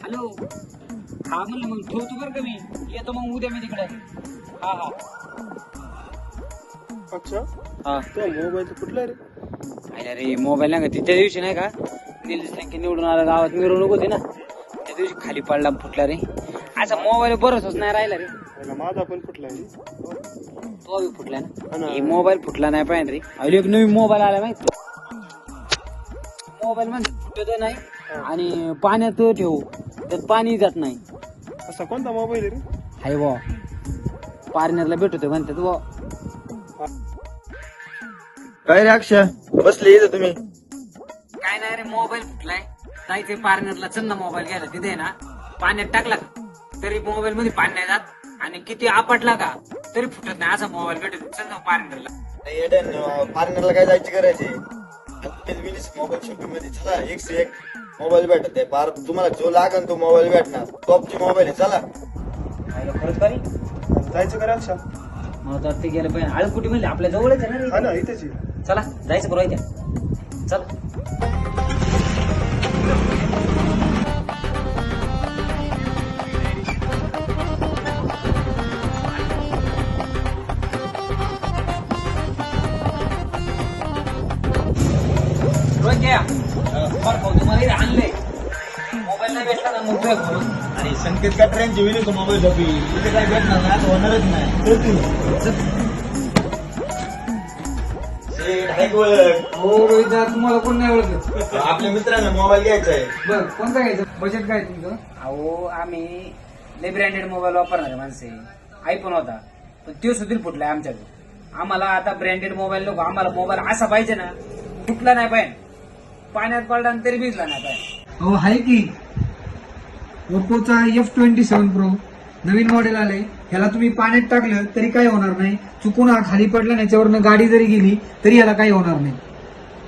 Hello. हा म्हणलं मग ठेवतो बरं का मी. येतो मग उद्या मी तिकडे. हा हा. अच्छा हा. तो मोबाईल कुठला रे? अरे मोबाईल नाही का त्या दिवशी नाही का निलेश लंके निवडून आला गावात मिरवणूक होती ना त्या दिवशी खाली पडला फुटला रे. असा मोबाईल बरंच नाही राहिला रे. त्याला माझा पण कुठला रे? तो बी फुटला हा ना. ना. हे मोबाईल फुटला नाही पाहिजे रे. अरे एक नवीन मोबाईल आला माहिती. मोबाईल म्हणजे फुटत नाही आणि पाण्यात ठेवू त्यात पाणी जात नाही. असा कोणता मोबाईल रे? हाय बा पार्नरला भेटतो म्हणतात बा. काय रे अक्षा बसले इथं तुम्ही? काय नाही रे मोबाईल फुटलाय जायचंय पार्नरला. चल ना मोबाईल घ्यायला. तिथे ना पाण्यात टाकला का तरी मोबाईल मध्ये पाणी नाही जात आणि किती आपटला का तरी फुटत नाही. असा मोबाईल भेटतो. चल ना पार्नरला. पार्टनरला काय जायची करायचे मोबाईल शॉपिंग मध्ये चला एक से एक मोबाईल भेटत आहे. पार तुम्हाला जो लागन तो मोबाईल भेटणार. टॉपची मोबाईल आहे चला. खरंच बरी जायचं का अक्षा? मला तर वाटतं गेलं पाहिजे. आळकुटी म्हणले आपल्या जवळच आहे ना हा रे. ना इथेच आहे. चला जायचं बरोबर द्या. चल. तुम्हाला इथे आणले मोबाईल नाही भेटला ना मग घरून. आणि संकेत का ट्रेनची विली तो मोबाईल शॉपिंग इथे काय भेटणार नाही. आता होणारच नाही. हो रोहित तुम्हाला कोण नाही ओळखलं. आपल्या मित्रांना मोबाईल घ्यायचा आहे. बर कोणता घ्यायचं बजेट काय तुमचं? अहो आम्ही लय ब्रँडेड मोबाईल वापरणारे माणसे. आयफोन होता पण तो सुद्धा फुटलाय आमच्याकडे. आम्हाला आता ब्रँडेड मोबाईल नको. आम्हाला मोबाईल असा पाहिजे ना फुटला नाही पाहिजे पाण्यात पडला तरी भिजला नाही पाहिजे. हो आहे की ओप्पोचा F27 Pro नवीन मॉडेल आलंय. ह्याला तुम्ही पाण्यात टाकलं तरी काही होणार नाही. चुकून हा खाली पडला नाही याच्यावरनं गाडी जरी गेली तरी याला काही होणार नाही.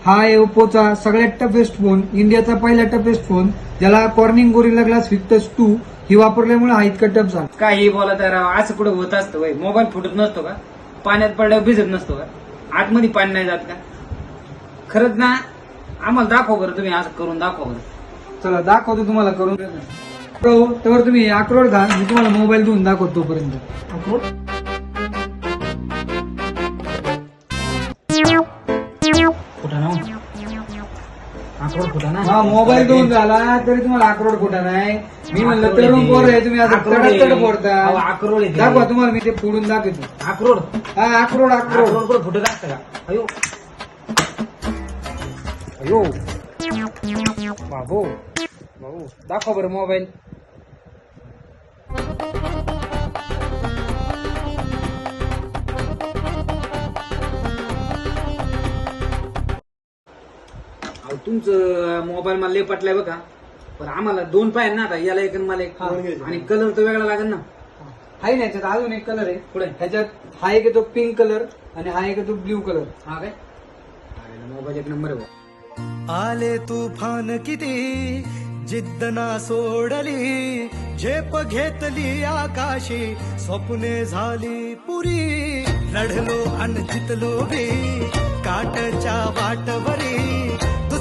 हा आहे ओप्पोचा सगळ्यात टफेस्ट फोन. इंडियाचा पहिला टफेस्ट फोन ज्याला कॉर्निंग गोरिल्ला ग्लास व्हिक्टस 2 ही वापरल्यामुळे हा इतका टफ झाला. काही बोला तर असं कुठं होत असतं वय. मोबाईल फुटत नसतो का? पाण्यात पडल्यावर भिजत नसतो का? आतमध्ये पाणी नाही जात का? खरंच ना आम्हाला दाखव बरं. तुम्ही असं करून दाखवा बरं. चला दाखवतो तुम्हाला करून. प्रो त्यावर तुम्ही अक्रोड घा. मी तुम्हाला मोबाईल देऊन दाखवतो तोपर्यंत. अक्रोड फुटा ना आकडोड फुटा ना. हा मोबाईल देऊन झाला तरी तुम्हाला अक्रोड कुठं नाही. मी म्हणलं तरुण पोर आहे तुम्ही आता अक्रोड आहे. तडतड फोडता. अहो, अक्रोड आहे ते. दाखवा तुम्हाला मी ते फोडून दाखवतो. आकडोड हा अक्रोड अक्रोड आकडोड कुठं फुटत असतं का? अयो अयो बाबू बाबू दाखव बरं मोबाईल. अहो, तुमचं मोबाईल मला लय पटलाय बघा. पण आम्हाला दोन पाहिजे ना आता. याला एक आणि मला एक. आणि कलर तर वेगळा लागेल ना. आहे ना याच्यात अजून एक कलर आहे. पुढे ह्याच्यात हा एक येतो पिंक कलर आणि हा एक येतो ब्ल्यू कलर. हा काय मोबाईल एक नंबर आहे बघ. आले तुफान किती जिद्द ना सोडली झेप घेतली आकाशी स्वप्ने झाली पुरी लढलो अन जितलो बी काटच्या वाटवरी